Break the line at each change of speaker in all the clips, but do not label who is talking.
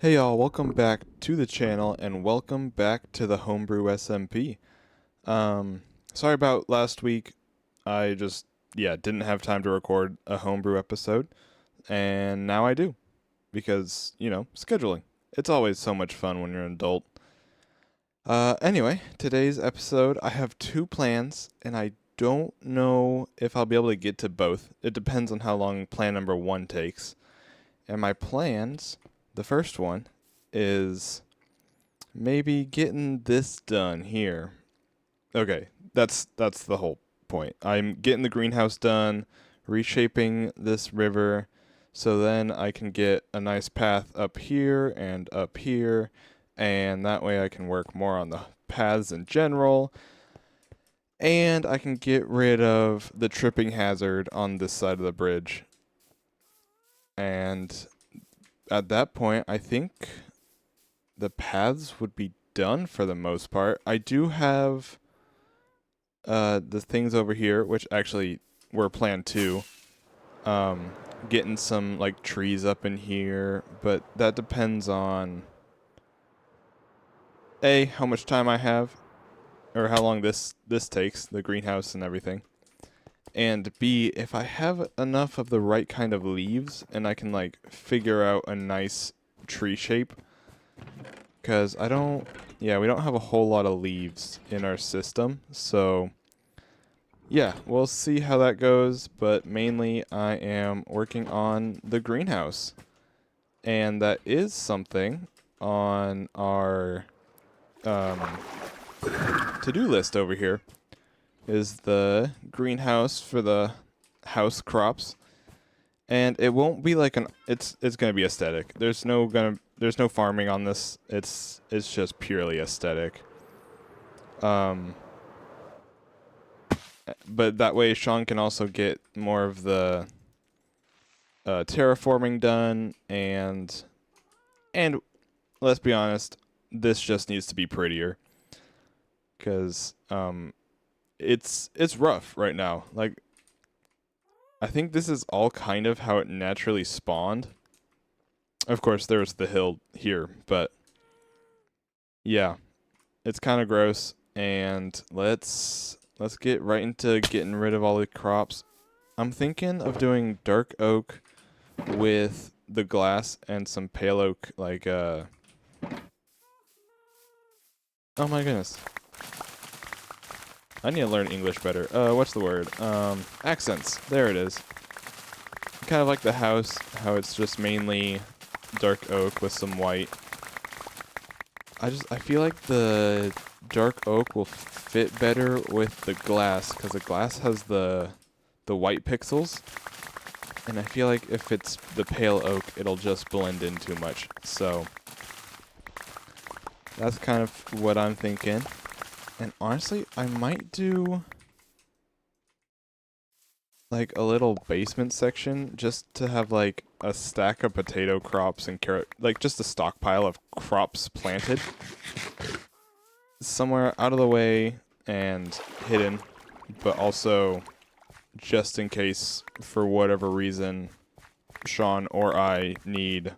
Hey y'all, welcome back to the channel and welcome back to the Homebrew SMP. Sorry about last week. I just, didn't have time to record a Homebrew episode, and now I do. Because, scheduling. It's always so much fun when you're an adult. Anyway, today's episode, I have two plans, and I don't know if I'll be able to get to both. It depends on how long plan number one takes. And my plans, the first one, is maybe getting this done here. Okay, that's the whole point. I'm getting the greenhouse done, reshaping this river, so then I can get a nice path up here, and that way I can work more on the paths in general, and I can get rid of the tripping hazard on this side of the bridge. And at that point, I think the paths would be done for the most part. I do have the things over here, which actually were planned too. Getting some like trees up in here, but that depends on A, how much time I have, or how long this takes, the greenhouse and everything. And B, if I have enough of the right kind of leaves and I can like figure out a nice tree shape. Because we don't have a whole lot of leaves in our system, so yeah, we'll see how that goes, but mainly I am working on the greenhouse. And that is something on our to-do list over here, is the greenhouse for the house crops. And it won't be like it's gonna be aesthetic. There's no farming on this. It's just purely aesthetic. But that way Sean can also get more of the terraforming done, and let's be honest, this just needs to be prettier, because it's rough right now. Like, I think this is all kind of how it naturally spawned. Of course, there's the hill here, but yeah, it's kind of gross. And let's get right into getting rid of all the crops. I'm thinking of doing dark oak with the glass and some pale oak, like oh my goodness. I need to learn English better. What's the word? Accents. There it is. Kind of like the house, how it's just mainly dark oak with some white. I feel like the dark oak will fit better with the glass, because the glass has the white pixels, and I feel like if it's the pale oak, it'll just blend in too much. So that's kind of what I'm thinking. And honestly, I might do like a little basement section just to have like a stack of potato crops and carrot, like just a stockpile of crops planted somewhere out of the way and hidden, but also just in case for whatever reason Sean or I need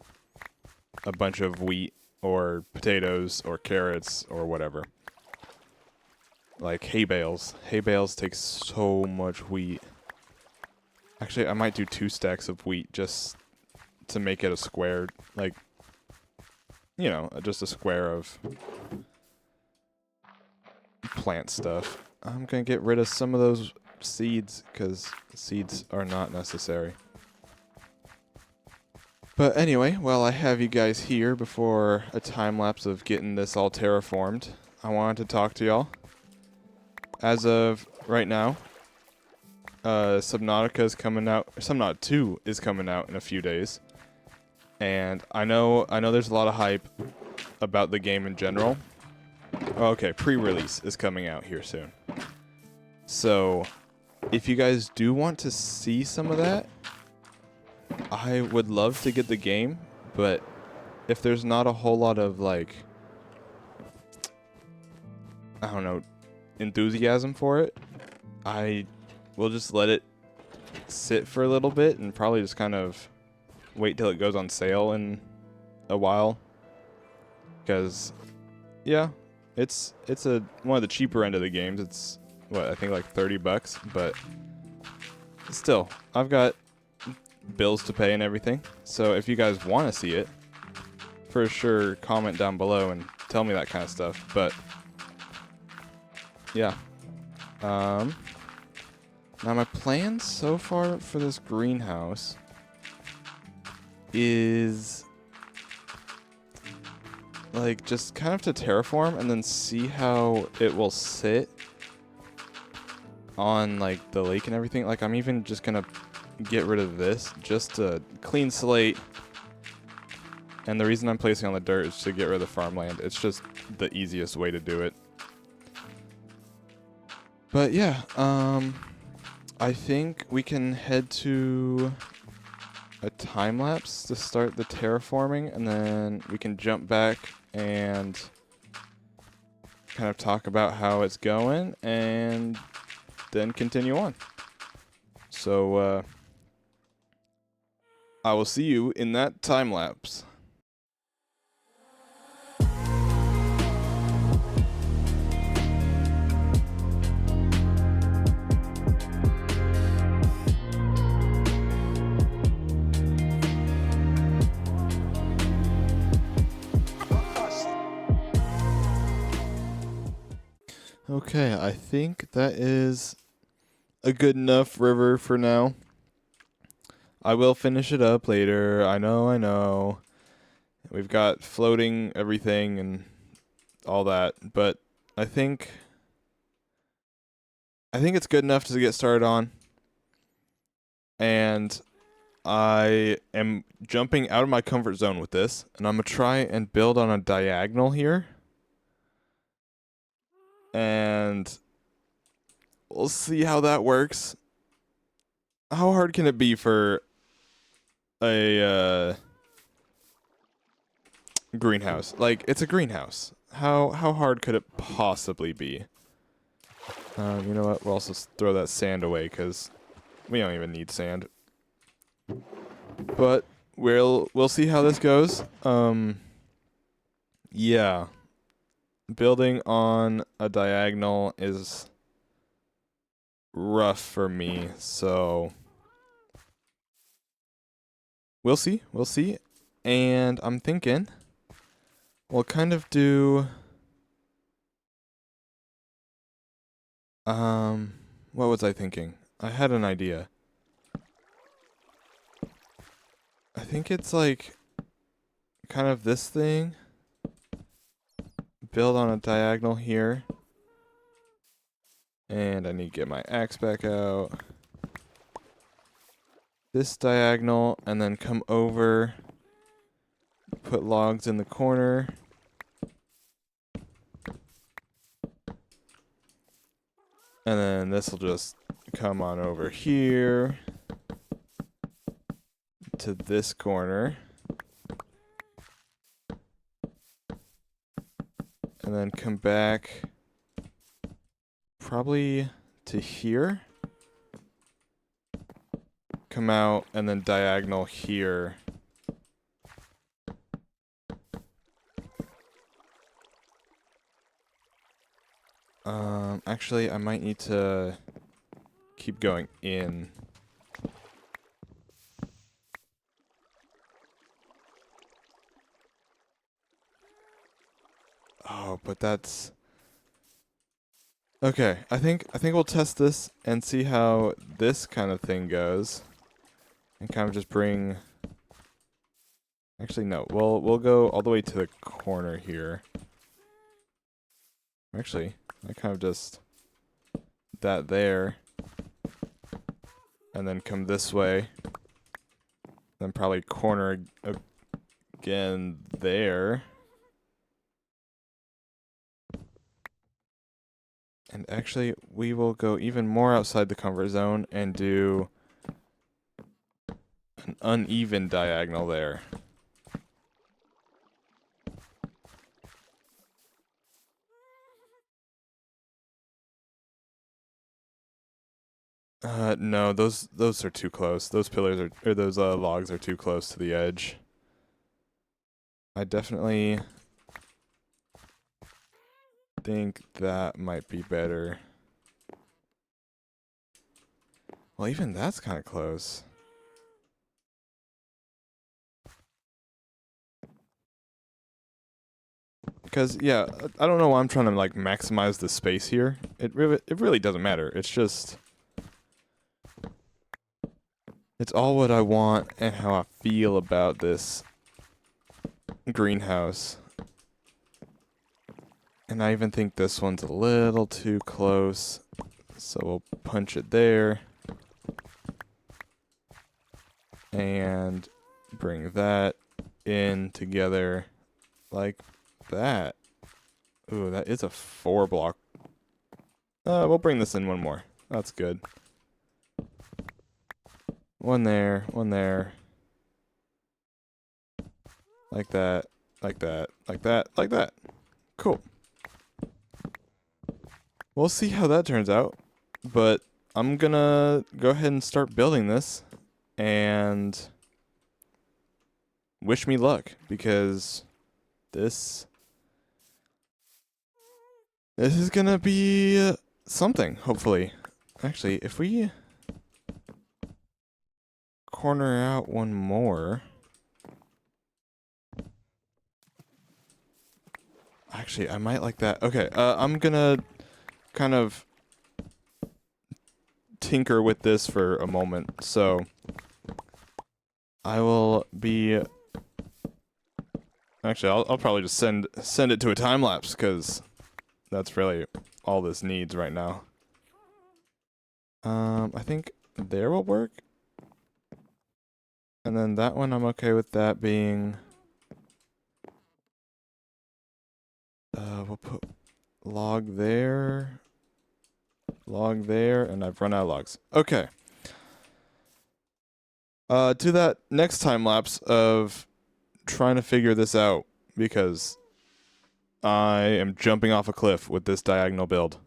a bunch of wheat or potatoes or carrots or whatever. Like hay bales. Hay bales take so much wheat. Actually, I might do 2 stacks of wheat just to make it a square, like, just a square of plant stuff. I'm gonna get rid of some of those seeds, because seeds are not necessary. But anyway, while I have you guys here before a time lapse of getting this all terraformed, I wanted to talk to y'all. As of right now, Subnautica is coming out. Subnautica 2 is coming out in a few days, and I know there's a lot of hype about the game in general. Okay, pre-release is coming out here soon. So, if you guys do want to see some of that, I would love to get the game, but if there's not a whole lot of like, I don't know, enthusiasm for it, I will just let it sit for a little bit and probably just kind of wait till it goes on sale in a while because yeah, it's one of the cheaper end of the games. It's what, I think like $30, but still, I've got bills to pay and everything. So if you guys want to see it, for sure comment down below and tell me that kind of stuff. But yeah, now my plan so far for this greenhouse is like just kind of to terraform and then see how it will sit on like the lake and everything. Like I'm even just gonna get rid of this just to clean slate. And the reason I'm placing on the dirt is to get rid of the farmland. It's just the easiest way to do it. But yeah, I think we can head to a time lapse to start the terraforming, and then we can jump back and kind of talk about how it's going and then continue on. So I will see you in that time lapse. Okay, I think that is a good enough river for now. I will finish it up later. I know. We've got floating everything and all that, but I think it's good enough to get started on. And I am jumping out of my comfort zone with this, and I'm going to try and build on a diagonal here. And we'll see how that works. How hard can it be for a greenhouse? Like, it's a greenhouse. How hard could it possibly be? You know what? We'll also throw that sand away because we don't even need sand. But we'll see how this goes. Yeah. Building on a diagonal is rough for me, so we'll see. And I'm thinking we'll kind of do what was I thinking? I had an idea. I think it's like kind of this thing. Build on a diagonal here. And I need to get my axe back out. This diagonal, and then come over. Put logs in the corner. And then this will just come on over here to this corner. And then come back probably to here. Come out and then diagonal here. Actually, I might need to keep going in. Oh, but that's okay. I think we'll test this and see how this kind of thing goes, and kind of just bring. Actually, no. We'll go all the way to the corner here. Actually, I kind of just that there, and then come this way, then probably corner again there. And actually, we will go even more outside the comfort zone and do an uneven diagonal there. No, those are too close. Those pillars or those logs are too close to the edge. I definitely think that might be better. Well, even that's kind of close. Because, yeah, I don't know why I'm trying to, like, maximize the space here. It really doesn't matter. It's just... It's all what I want and how I feel about this greenhouse. And I even think this one's a little too close. So we'll punch it there. And bring that in together like that. Ooh, that is a 4 block. We'll bring this in one more. That's good. One there, one there. Like that, like that, like that, like that. Cool. We'll see how that turns out. But I'm gonna go ahead and start building this. And wish me luck, because this is gonna be something, hopefully. Actually, if we corner out one more. Actually, I might like that. Okay, I'm gonna kind of tinker with this for a moment. So I will be... Actually, I'll probably just send it to a time lapse, because that's really all this needs right now. I think there will work. And then that one, I'm okay with that being... we'll put log there, and I've run out of logs. Okay. To that next time lapse of trying to figure this out, because I am jumping off a cliff with this diagonal build.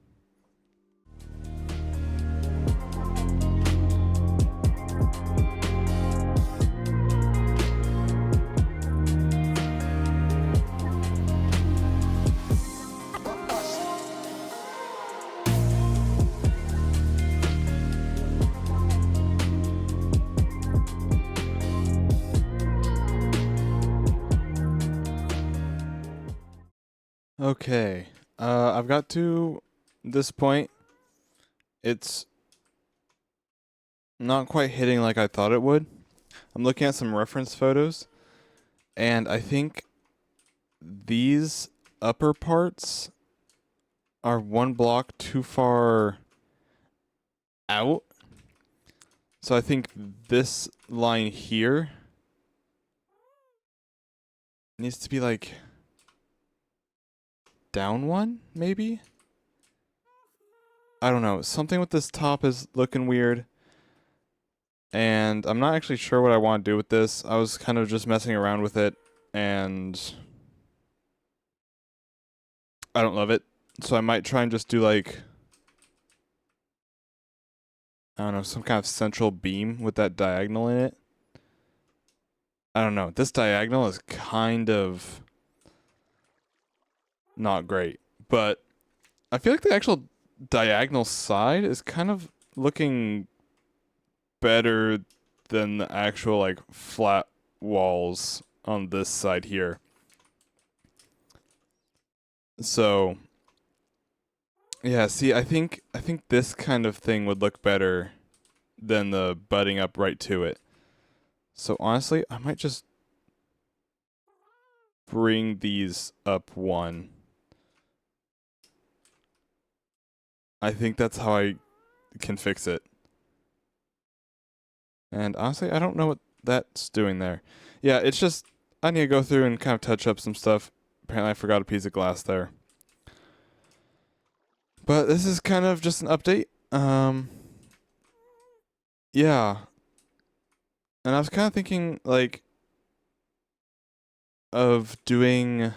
Okay, I've got to this point. It's not quite hitting like I thought it would. I'm looking at some reference photos, and I think these upper parts are 1 block too far out. So I think this line here needs to be like down 1, maybe? I don't know. Something with this top is looking weird. And I'm not actually sure what I want to do with this. I was kind of just messing around with it, and I don't love it. So I might try and just do like, I don't know, some kind of central beam with that diagonal in it. I don't know. This diagonal is kind of not great. But I feel like the actual diagonal side is kind of looking better than the actual like flat walls on this side here. So yeah, see, I think this kind of thing would look better than the butting up right to it. So honestly, I might just bring these up 1. I think that's how I can fix it. And honestly, I don't know what that's doing there. Yeah, it's just, I need to go through and kind of touch up some stuff. Apparently I forgot a piece of glass there. But this is kind of just an update. Yeah. And I was kind of thinking, like, of doing,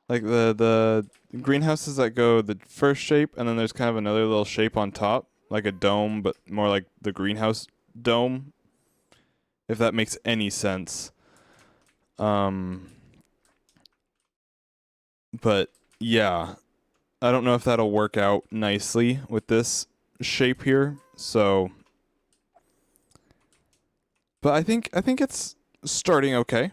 like, the greenhouses that go the first shape, and then there's kind of another little shape on top, like a dome, but more like the greenhouse dome, if that makes any sense. But yeah, I don't know if that'll work out nicely with this shape here. So, but I think it's starting okay.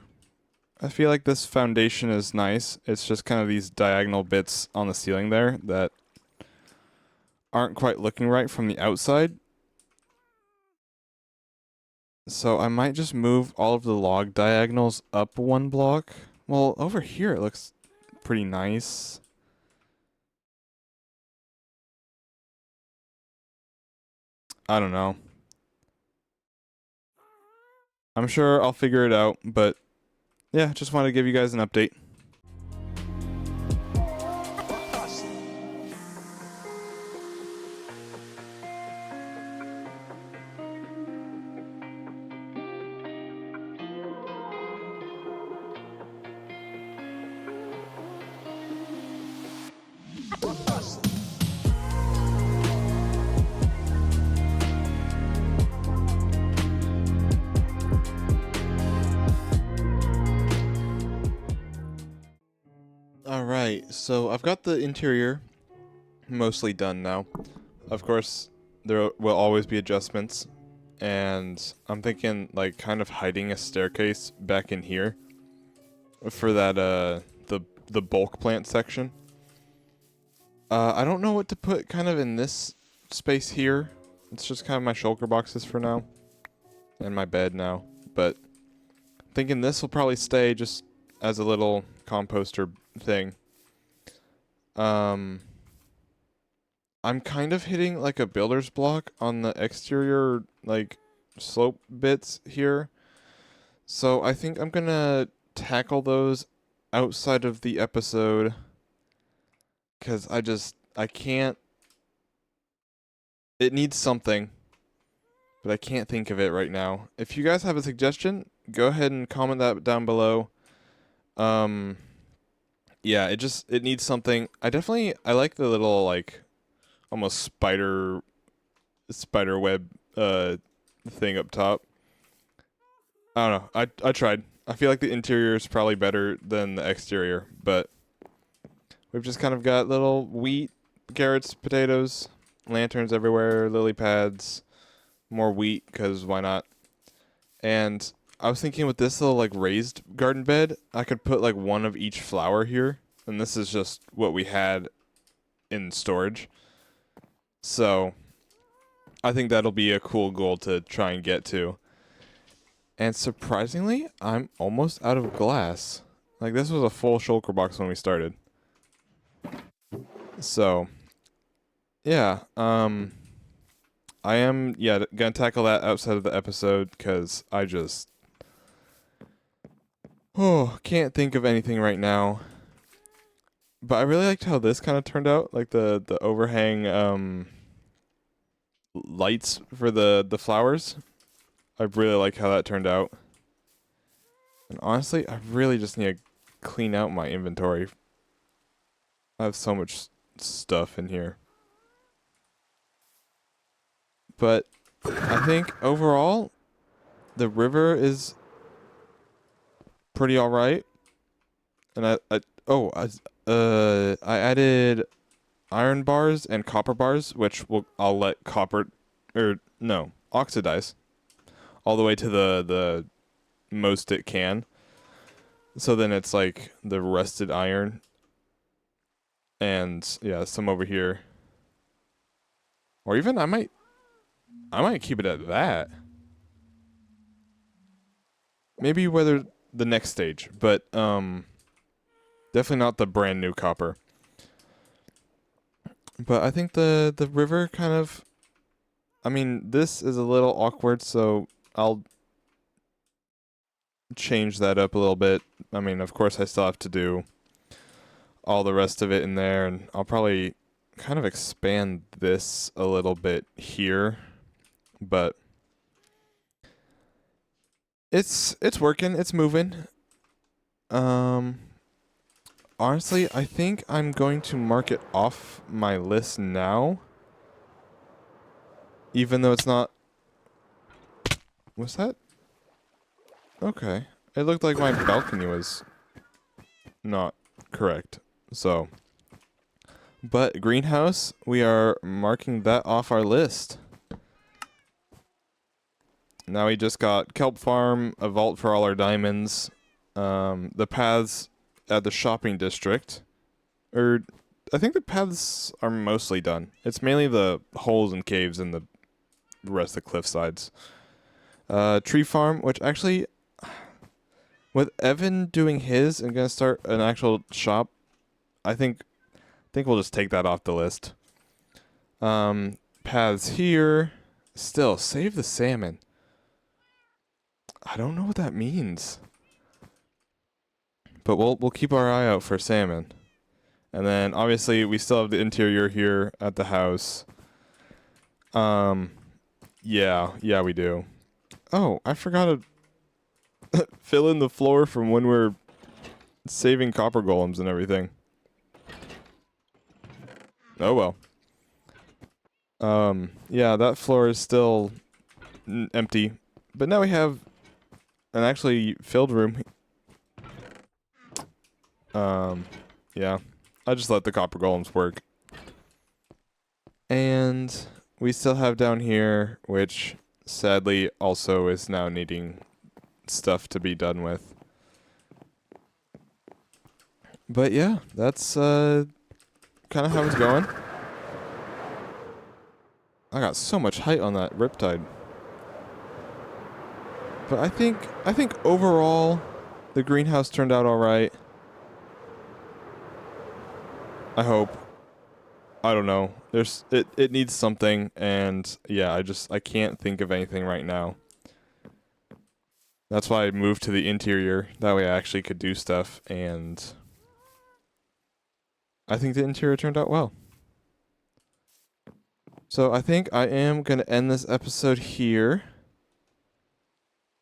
I feel like this foundation is nice. It's just kind of these diagonal bits on the ceiling there that aren't quite looking right from the outside. So I might just move all of the log diagonals up one block. Well, over here it looks pretty nice. I don't know. I'm sure I'll figure it out, but yeah, just wanted to give you guys an update. Alright, so I've got the interior mostly done now. Of course, there will always be adjustments, and I'm thinking like kind of hiding a staircase back in here for that the bulk plant section. I don't know what to put kind of in this space here. It's just kind of my shulker boxes for now and my bed now, but thinking this will probably stay just as a little composter thing. I'm kind of hitting like a builder's block on the exterior like slope bits here. So I think I'm gonna tackle those outside of the episode, because I can't, it needs something, but I can't think of it right now. If you guys have a suggestion, go ahead and comment that down below. Yeah, it needs something. I like the little like almost spider web thing up top. I don't know. I tried. I feel like the interior is probably better than the exterior, but we've just kind of got little wheat, carrots, potatoes, lanterns everywhere, lily pads, more wheat because why not? And I was thinking with this little like raised garden bed, I could put like one of each flower here, and this is just what we had in storage. So I think that'll be a cool goal to try and get to. And surprisingly, I'm almost out of glass. Like, this was a full shulker box when we started. So, yeah, I am, yeah, gonna tackle that outside of the episode, because I just, can't think of anything right now. But I really liked how this kind of turned out, like the overhang, lights for the flowers. I really like how that turned out. And honestly, I really just need to clean out my inventory. I have so much stuff in here. But I think overall, the river is pretty alright. And I added iron bars and copper bars, which I'll let oxidize all the way to the most it can. So then it's like the rusted iron. And yeah, some over here. Or even I might keep it at that. Maybe whether the next stage, but definitely not the brand new copper. But I think the river kind of, I mean, this is a little awkward, so I'll change that up a little bit. I mean, of course I still have to do all the rest of it in there, and I'll probably kind of expand this a little bit here, but it's working, it's moving. Honestly, I think I'm going to mark it off my list now, even though it's not. What's that? Okay, it looked like my balcony was not correct, so But greenhouse, we are marking that off our list. Now we just got kelp farm, a vault for all our diamonds, the paths at the shopping district. I think the paths are mostly done. It's mainly the holes and caves and the rest of the cliff sides. Tree farm, which actually, with Evan doing his and gonna start an actual shop, I think we'll just take that off the list. Paths here. Still, save the salmon. I don't know what that means. But we'll keep our eye out for salmon. And then obviously we still have the interior here at the house. Yeah, we do. Oh, I forgot to fill in the floor from when we're saving copper golems and everything. Oh well. Yeah, that floor is still empty. But now we have an actually filled room. Yeah. I just let the copper golems work. And we still have down here, which sadly also is now needing stuff to be done with. But yeah, that's kind of how it's going. I got so much height on that riptide. But I think overall the greenhouse turned out all right. I hope. I don't know. It needs something, and yeah, I can't think of anything right now. That's why I moved to the interior. That way I actually could do stuff, and I think the interior turned out well. So I think I am going to end this episode here.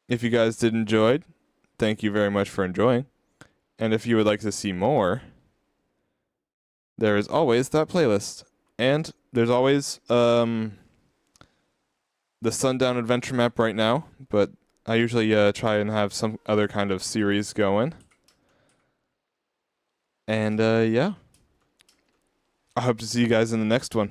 If you guys did enjoy, thank you very much for enjoying. And if you would like to see more, there is always that playlist. And there's always the Sundown Adventure map right now, but I usually try and have some other kind of series going. And yeah, I hope to see you guys in the next one.